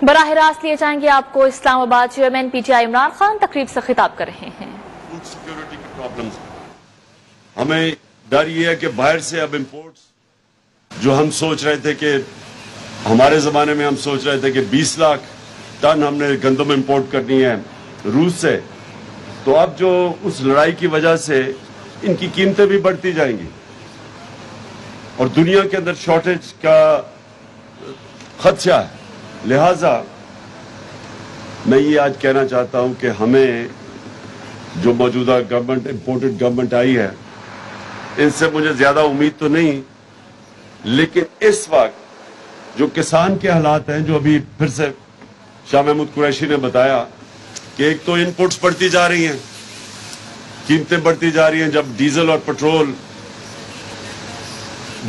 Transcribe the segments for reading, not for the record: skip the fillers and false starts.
براہ راست لیے جائیں گے آپ کو اسلام آباد chairman P T I Imran Khan تقریب سے خطاب کر رہے ہیں۔ فوڈ سیکیورٹی کے پرابلمز ہمیں ڈر یہ ہے کہ باہر سے اب امپورٹس جو ہم سوچ رہے تھے کہ ہمارے زمانے میں ہم سوچ رہے تھے کہ 20 لاکھ ٹن ہم نے گندم امپورٹ کرنی ہے روس سے، تو اب جو اس لڑائی کی وجہ سے ان کی قیمتیں بھی بڑھتی جائیں گی اور دنیا کے اندر شارٹیج کا خدشہ ہے۔ لہذا میں یہ آج کہنا چاہتا ہوں کہ ہمیں جو موجودہ گورنمنٹ امپورٹڈ گورنمنٹ آئی ہے ان سے مجھے زیادہ امید تو نہیں، لیکن اس وقت جو کسان کے حالات ہیں، جو ابھی پھر سے شاہ محمود قریشی نے بتایا کہ ایک تو ان پٹس بڑھتی جا رہی ہیں، قیمتیں بڑھتی جا رہی ہیں۔ جب ڈیزل اور پٹرول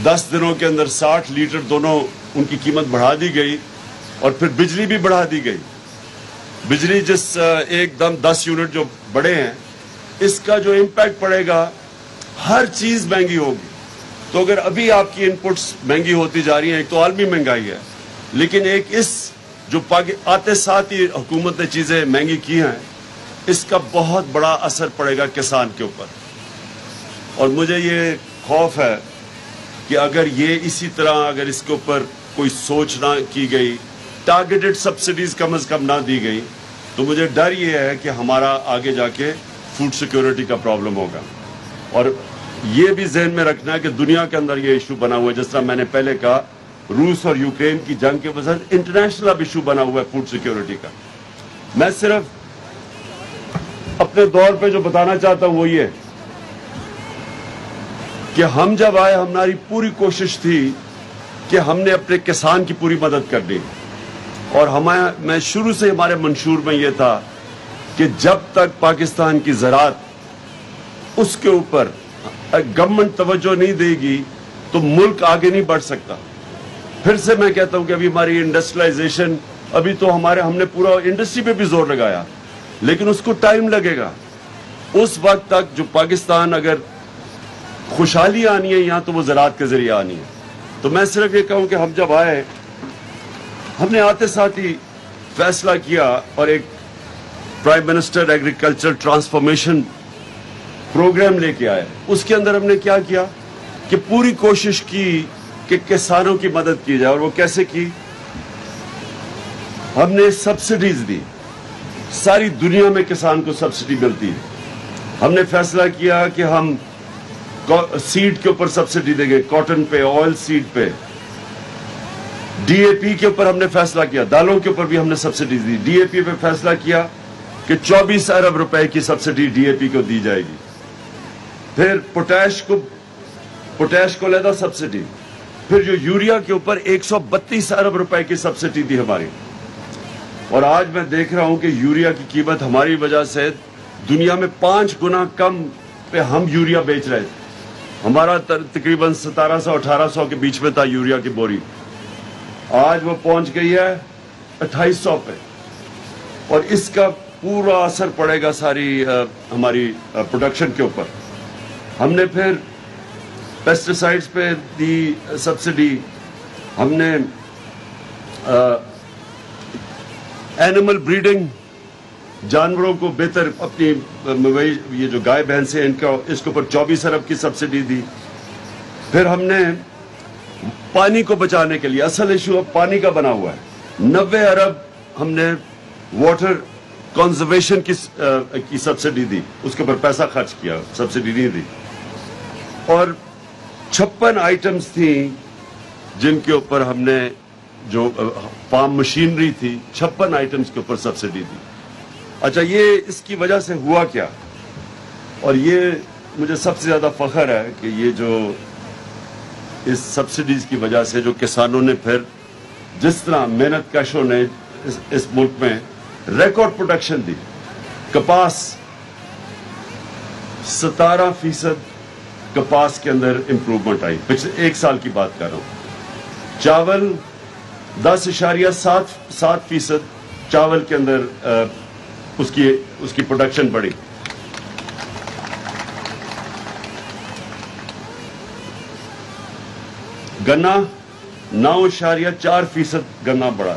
10 دنوں کے اندر 60 لیٹر دونوں ان کی قیمت بڑھا دی گئی، اور پھر بجلی بھی بڑھا دی گئی، بجلی جس ایک دم 10 یونٹ جو بڑھے ہیں، اس کا جو امپیکٹ پڑے گا، ہر چیز مہنگی ہوگی۔ تو اگر ابھی آپ کی انپٹس مہنگی ہوتی جا رہی ہیں، ایک تو عالمی مہنگائی ہے، لیکن ایک اس جو آتے ساتھ ہی حکومت نے چیزیں مہنگی کی ہیں، اس کا بہت بڑا اثر پڑے گا کسان کے اوپر۔ اور مجھے یہ خوف ہے کہ اگر یہ اسی طرح اگر اس کے اوپر کوئی سوچ نہ کی گئی، ٹارگیٹڈ سبسڈیز کم از کم نہ دی گئی، تو مجھے ڈر یہ ہے کہ ہمارا آگے جا کے فوڈ سیکیورٹی کا پرابلم ہوگا۔ اور یہ بھی ذہن میں رکھنا ہے کہ دنیا کے اندر یہ ایشو بنا ہوا ہے، جس طرح میں نے پہلے کہا روس اور یوکرین کی جنگ کے وجہ سے انٹرنیشنل اب ایشو بنا ہوا ہے فوڈ سیکیورٹی کا۔ میں صرف اپنے دور پہ جو بتانا چاہتا ہوں وہ یہ کہ ہم جب آئے، ہماری پوری کوشش تھی کہ ہم نے اپنے کسان کی پوری مدد کرنی، اور میں شروع سے ہمارے منشور میں یہ تھا کہ جب تک پاکستان کی زراعت اس کے اوپر گورنمنٹ توجہ نہیں دے گی تو ملک آگے نہیں بڑھ سکتا۔ پھر سے میں کہتا ہوں کہ ابھی ہماری انڈسٹریلائزیشن، ابھی تو ہم نے پورا انڈسٹری پہ بھی زور لگایا، لیکن اس کو ٹائم لگے گا۔ اس وقت تک جو پاکستان اگر خوشحالی آنی ہے یہاں، تو وہ زراعت کے ذریعے آنی ہے۔ تو میں صرف یہ کہوں کہ ہم جب آئے، ہم نے آتے ساتھ ہی فیصلہ کیا اور ایک prime minister agriculture transformation programme لے کے آئے۔ اس کے اندر ہم نے کیا کیا کہ پوری کوشش کی کہ کسانوں کی مدد کی جائے۔ اور وہ کیسے کی؟ ہم نے سبسڈیز دی، ساری دنیا میں کسان کو سبسڈی ملتی ہے۔ ہم نے فیصلہ کیا کہ ہم سیڈ کے اوپر سبسڈی دیں گے، کاٹن پہ، آئل سیڈ پہ، ڈی اے پی کے اوپر ہم نے فیصلہ کیا، دالوں کے اوپر بھی ہم نے سبسڈی دی۔ ڈی اے پی پہ فیصلہ کیا کہ 24 ارب روپے کی سبسڈی ڈی اے پی کو دی جائے گی۔ پھر پوٹیش کو علیحدہ سبسڈی، پھر جو یوریا کے اوپر 132 ارب روپے کی سبسڈی دی ہماری۔ اور آج میں دیکھ رہا ہوں کہ یوریا کی قیمت ہماری وجہ سے دنیا میں 5 گنا کم پہ ہم یوریا بیچ رہے تھے۔ ہمارا تقریباً 1700-1800 کے بیچ میں تھا یوریا کی بوری، آج وہ پہنچ گئی ہے 2800 پہ، اور اس کا پورا اثر پڑے گا ساری ہماری پروڈکشن کے اوپر۔ ہم نے پھر پیسٹیسائڈز پہ دی سبسڈی، ہم نے اینیمل بریڈنگ، جانوروں کو بہتر اپنی یہ جو گائے بھینس ہیں اس کے اوپر 24 ارب کی سبسڈی دی۔ پھر ہم نے پانی کو بچانے کے لیے، اصل ایشو اب پانی کا بنا ہوا ہے، 90 ارب ہم نے واٹر کنزرویشن کی سبسڈی دی، اس کے اوپر پیسہ خرچ کیا، سبسڈی نہیں دی۔ اور 56 آئٹمز تھیں جن کے اوپر ہم نے جو فارم مشینری تھی، 56 آئٹمز کے اوپر سبسڈی دی۔ اچھا، یہ اس کی وجہ سے ہوا کیا؟ اور یہ مجھے سب سے زیادہ فخر ہے کہ یہ جو اس سبسڈیز کی وجہ سے جو کسانوں نے پھر جس طرح محنت کشوں نے اس ملک میں ریکارڈ پروڈکشن دی۔ کپاس 17% کپاس کے اندر امپروومنٹ آئی، پچھلے 1 سال کی بات کر رہا ہوں۔ چاول 10.7% چاول کے اندر اس کی پروڈکشن بڑھی۔ گنا 9.4% گنا بڑھا۔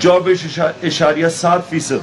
24.7%,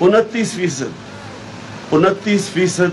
29%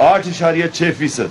8.6%,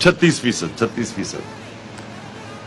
36%,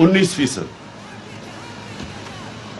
19%।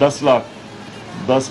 10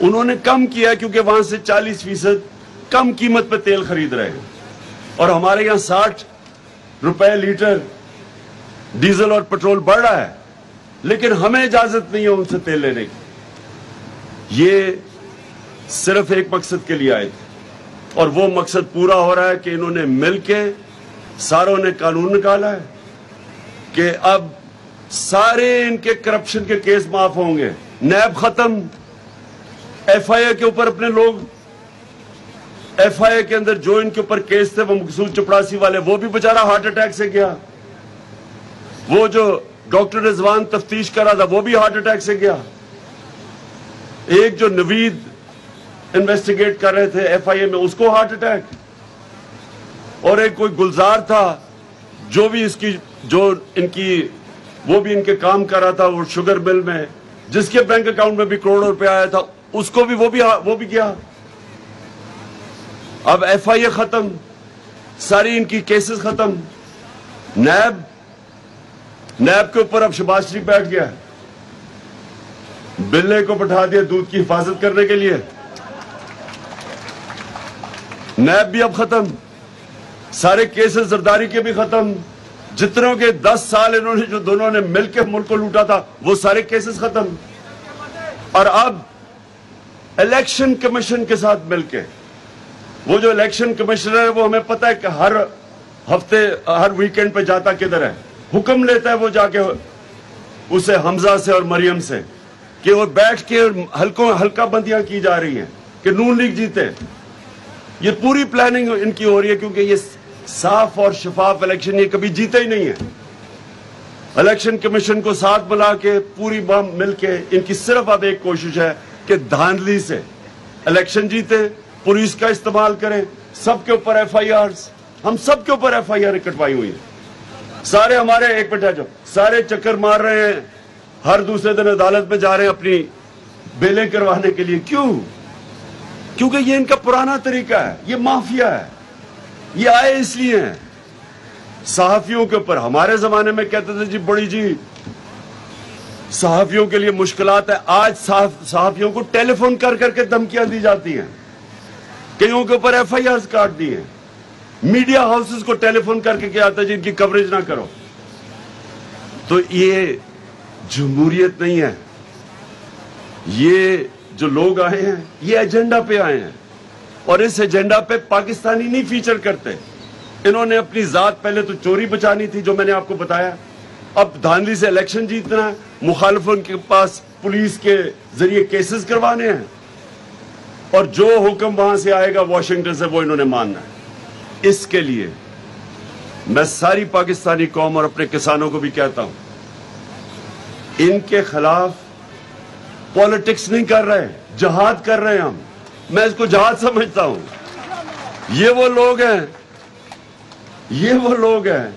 انہوں نے کم کیا کیونکہ وہاں سے 40% کم قیمت پہ تیل خرید رہے ہیں اور ہمارے یہاں 60 روپے لیٹر ڈیزل اور پیٹرول بڑھ رہا ہے لیکن ہمیں اجازت نہیں ہے ان سے تیل لینے کی. یہ صرف ایک مقصد کے لیے آئے تھے اور وہ مقصد پورا ہو رہا ہے کہ انہوں نے مل کے ساروں نے قانون نکالا ہے کہ اب سارے ان کے کرپشن کے کیس معاف ہوں گے. نیب ختم, ایف آئی اے کے اوپر اپنے لوگ, ایف آئی اے کے اندر جو ان کے اوپر کیس تھے وہ مقصود چپڑاسی والے, وہ بھی بیچارہ ہارٹ اٹیک سے گیا. وہ جو ڈاکٹر رضوان تفتیش کر رہا تھا وہ بھی ہارٹ اٹیک سے گیا. ایک جو نوید انویسٹیگیٹ کر رہے تھے ایف آئی اے میں, اس کو ہارٹ اٹیک. اور ایک کوئی گلزار تھا جو بھی وہ بھی ان کے کام کر رہا تھا وہ شوگر مل میں, جس کے بینک اکاؤنٹ میں بھی کروڑوں روپے آیا تھا, اس کو بھی وہ بھی گیا. اب ایف آئی اے ختم, ساری ان کی کیسز ختم. نیب کے اوپر اب شہباز شریف بیٹھ گیا, بلے کو بٹھا دیا دودھ کی حفاظت کرنے کے لیے. نیب بھی اب ختم, سارے کیسز زرداری کے بھی ختم. جتنوں کے 10 سال انہوں نے جو دونوں نے مل کے ملک کو لوٹا تھا وہ سارے کیسز ختم. اور اب الیکشن کمیشن کے ساتھ مل کے, وہ جو الیکشن کمیشنر ہے وہ ہمیں پتہ ہے کہ ہر ہفتے ہر ویکینڈ پہ جاتا کدھر ہے, حکم لیتا ہے وہ جا کے اسے حمزہ سے اور مریم سے کہ وہ بیٹھ کے ہلکا بندیاں کی جا رہی ہیں کہ نون لیگ جیتے. یہ پوری پلاننگ ان کی ہو رہی ہے کیونکہ یہ صاف اور شفاف الیکشن یہ کبھی جیتے ہی نہیں ہے. الیکشن کمیشن کو ساتھ ملا کے پوری مل کے ان کی صرف اب ایک کوشش ہے کہ دھاندلی سے الیکشن جیتے, پولیس کا استعمال کریں, سب کے اوپر ایف آئی آرز, ہم سب کے اوپر ایف آئی آر کٹوائی ہوئی ہیں. سارے ہمارے ایک بیٹھا جو سارے چکر مار رہے ہیں, ہر دوسرے دن عدالت میں جا رہے ہیں اپنی بیلیں کروانے کے لیے. کیوں؟ کیونکہ یہ ان کا پرانا طریقہ ہے, یہ مافیا ہے, یہ آئے اس لیے ہیں. صحافیوں کے اوپر ہمارے زمانے میں کہتے تھے جی بڑی جی صحافیوں کے لیے مشکلات ہے, آج صحافیوں کو ٹیلی فون کر کر کے دھمکیاں دی جاتی ہیں, کئیوں کے اوپر ایف آئی آرز کاٹ دی ہیں. میڈیا ہاؤسز کو ٹیلی فون کر کے کیا آتا ہے جن کی کوریج نہ کرو. تو یہ جمہوریت نہیں ہے. یہ جو لوگ آئے ہیں یہ ایجنڈا پہ آئے ہیں اور اس ایجنڈا پہ پاکستانی نہیں فیچر کرتے. انہوں نے اپنی ذات پہلے تو چوری بچانی تھی جو میں نے آپ کو بتایا, اب دھاندلی سے الیکشن جیتنا ہے, مخالفوں کے پاس پولیس کے ذریعے کیسز کروانے ہیں اور جو حکم وہاں سے آئے گا واشنگٹن سے وہ انہوں نے ماننا ہے. اس کے لیے میں ساری پاکستانی قوم اور اپنے کسانوں کو بھی کہتا ہوں, ان کے خلاف پالیٹکس نہیں کر رہے, جہاد کر رہے ہیں ہم. میں اس کو جہاد سمجھتا ہوں. یہ وہ لوگ ہیں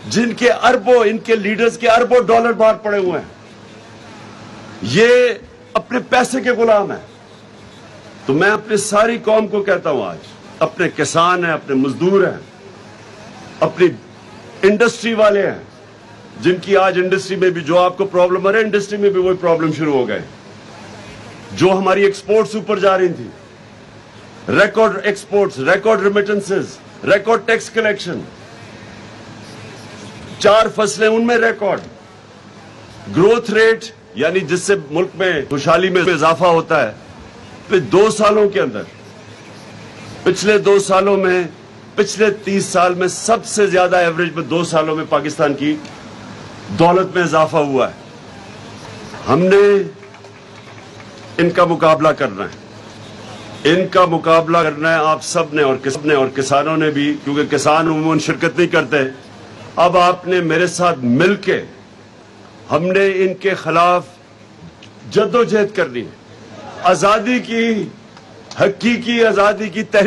جن کے اربوں, ان کے لیڈرز کے اربوں ڈالر باہر پڑے ہوئے ہیں. یہ اپنے پیسے کے غلام ہیں. تو میں اپنی ساری قوم کو کہتا ہوں, آج اپنے کسان ہیں, اپنے مزدور ہیں, اپنی انڈسٹری والے ہیں, جن کی آج انڈسٹری میں بھی جو آپ کو پرابلم ہے, انڈسٹری میں بھی وہی پرابلم شروع ہو گئے. جو ہماری ایکسپورٹس اوپر جا رہی تھی, record exports, record remittances, record tax collection, 4 فصلیں ان میں ریکارڈ, گروتھ ریٹ یعنی جس سے ملک میں خوشحالی میں اضافہ ہوتا ہے, پھر 2 سالوں کے اندر, پچھلے 2 سالوں میں, پچھلے 30 سال میں سب سے زیادہ ایوریج میں 2 سالوں میں پاکستان کی دولت میں اضافہ ہوا ہے. ہم نے ان کا مقابلہ کرنا ہے, ان کا مقابلہ کرنا ہے آپ سب نے اور کسانوں نے بھی, کیونکہ کسان عموماً شرکت نہیں کرتے. اب آپ نے میرے ساتھ مل کے ہم نے ان کے خلاف جدوجہد کرنی ہے. آزادی کی, حقیقی آزادی کی تحریک